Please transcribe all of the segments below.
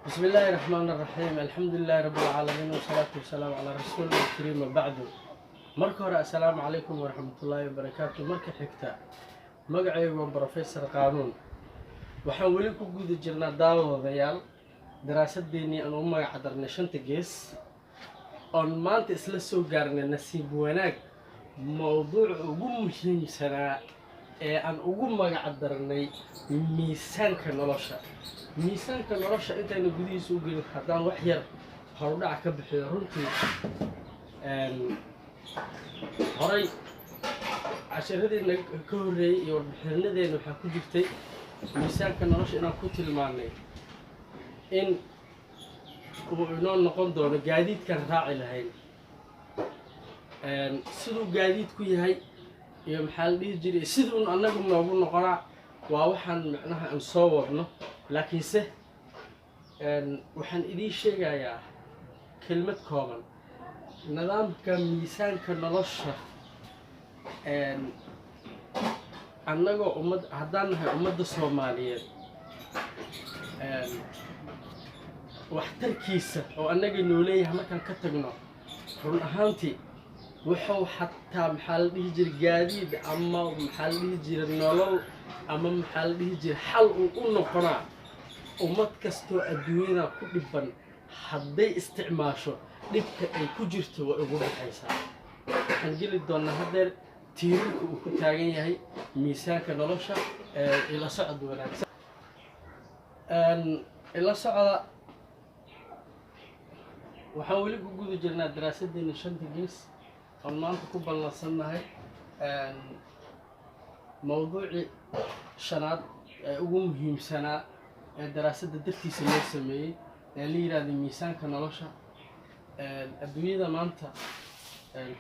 بسم الله الرحمن الرحيم الحمد لله رب العالمين والصلاة والسلام على رسولنا الكريم وبعد مركور السلام عليكم ورحمة الله وبركاته مركة حكتا مقعي بروفيسور قانون وحاولين كوجود جرنا داو ضيال دراسة ديني أن أمي حضرنا شنت جيس أن ما أنت إسلسو قارن نسيب وناك موضوع مهم سنة أن أقوم حضرني ميسان كنولشة ميسان كنولشة أنت إنه بدي سوق الخدام وحير هرودع كبحي رنتي هراي عشان هذي كوري يوربحنا ذي إنه حكوا جبتي ميسان كنولشة أنا كنت المعني إن وإنه نقول دون جديد كان راعي لهين سدو جديد كوي هاي يوم حال يجري سدو أنا قمنا نقول نقرأ ووحن معناها نصورنا لكن وحن إذا شيء يا كلمة كومن نظام كميسان كنلشة أنا جو أمد هدانها أمد الصومالية waxtarkiisa oo anaga nooleeyahay markaan ka tagno run ahaantii wuxuu xataa maxaa la dhihi jiray gaadiid ama maxaa la dhihi jiray nolol ama maxaa la dhihi jiray xal uu u noqonaa ummad kastoo adduunyada ku dhiban hadday isticmaasho dhibka ay ku jirto way ugu baxaysaa waxaan geli doonaa hadeer tiirarka uu ku taagan yahay miisaanka nolosha ila socod wanaagsan ila socda waxaan weli ku guda jirnaa daraasadeena shanta gees oo maanta ku ballansannahay mawduucii shanaad ee ugu muhiimsanaa ee daraasadda dartiisa loo sameeyey ee la yiraahdo miisaanka nolosha adduunyada maanta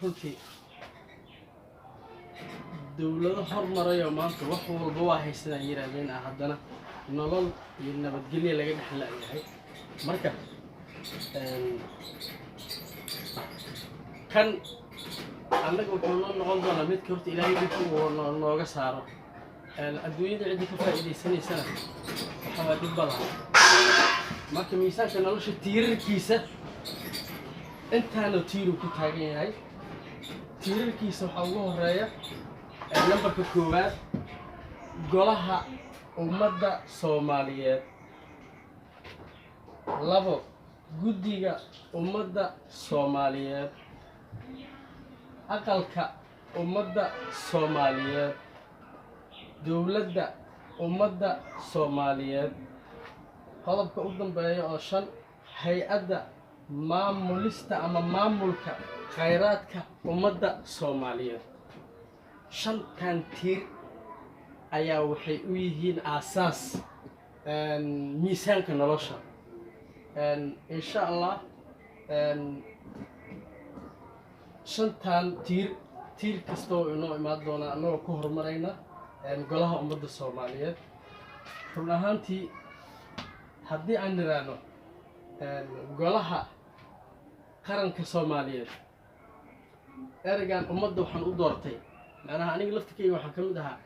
runtii dawlado hormaray oo maanta wax walba waa haysanaa yiraahdeen haddana nolol iyo nabadgelyo laga dhexlayahay marka kan annaga wuxuu noo noqon doonaa midka horta ilaahay dhibku nooga saaro adduunyada cidda ka faa'iidaysanaysana waxa waa dhib badan marka miisaanka nolosha tiirarkiisa intaana tiiru ku taagan yahay tiirarkiisa waxaa ugu horeeya nambarka koowaad golaha ummadda Soomaaliyeed labo guddiga ummadda Soomaaliyeed aqalka ummadda Soomaaliyeed dawladda ummadda Soomaaliyeed qodobka u dambeeya oo shan hay'adda maamulista ama maamulka khayraadka ummadda Soomaaliyeed shantan tiir ayaa waxay u yihiin aasaas miisaanka nolosha إن شاء الله شنتان تير كستو إنه إمادونا إنه كهر مرينا قلها أمد الصوماليات رنا هانتي هدي عن رانو قلها قرن كصوماليات أرجع أمد وحن أدورتي أنا هنيجي لفتكي وحن كمدها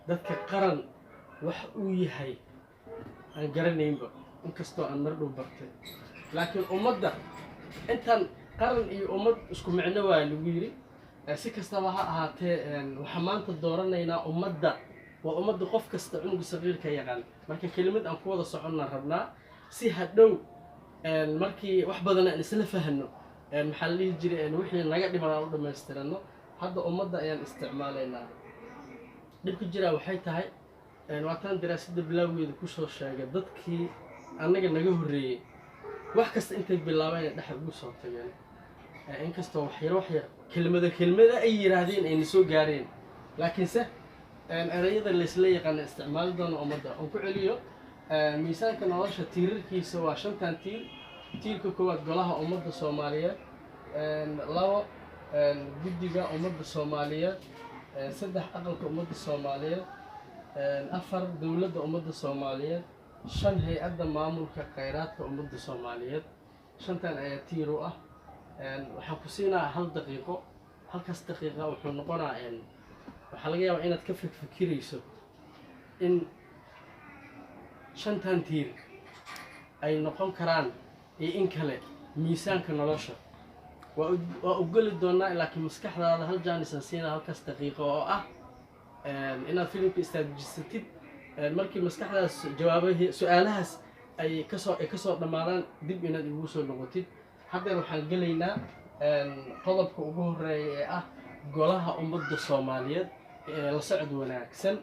ذاتك قرن وحوي هاي أنا قرنين بقى inkastoo aan mar dhow bartay laakiin ummadda intan qaran iyo ummad isku micno waa lagu yiri si kastaba ha ahaatee waxa maanta dooranaynaa ummadda waa ummadda qof kasta cunug saqiir ka yaqaan marka kelimad aan ku wada soconna rabnaa si hadhow markii wax badan aan isla fahanno maxaa la dhihi jiray wixii naga dhiman aan u dhameystirano hadda ummadda ayaan isticmaalaynaa dhibka jira waxay tahay waataan daraasadda bilowgeeda ku soo sheegay dadkii annaga naga horreeyay wax kasta intay bilaabeen dhaxal ugu soo tageen inkastoo wax yar kelmada ay yiraahdeen ay soo gaareen laakiinse erayada la isla yaqaan isticmaal doona ummadda oo ku celiyo miisaanka nolosha tiirarkiisa waa shantan tiirka koowaad golaha ummadda Soomaaliyeed labo guddiga ummadda Soomaaliyeed saddex aqalka ummadda Soomaaliyeed afar dawladda ummadda Soomaaliyeed shan hay'adda maamulka khayraadka ummadda Soomaaliyeed shantan ayaa tiir u ah waxaan ku siinaa hal daqiiqo halkaas daqiiqa wuxuu noqonaa waxaa laga yaabaa inaad ka fikirayso in shantan tiir ay noqon karaan iyo in kale miisaanka nolosha waa u geli doonaa laakiin maskaxdaada hal jaanisan siina halkaas daqiiqo oo ah inaad filimka istaajisatid markii maskaxdaas jawaabaha su'aalahaas ay kasoo dhamaadaan dib inaad igu soo noqotid hadda waxaan gelaynaa qodobka ugu horeeya ee ah golaha ummadda Soomaaliyeed ee la socod wanaagsan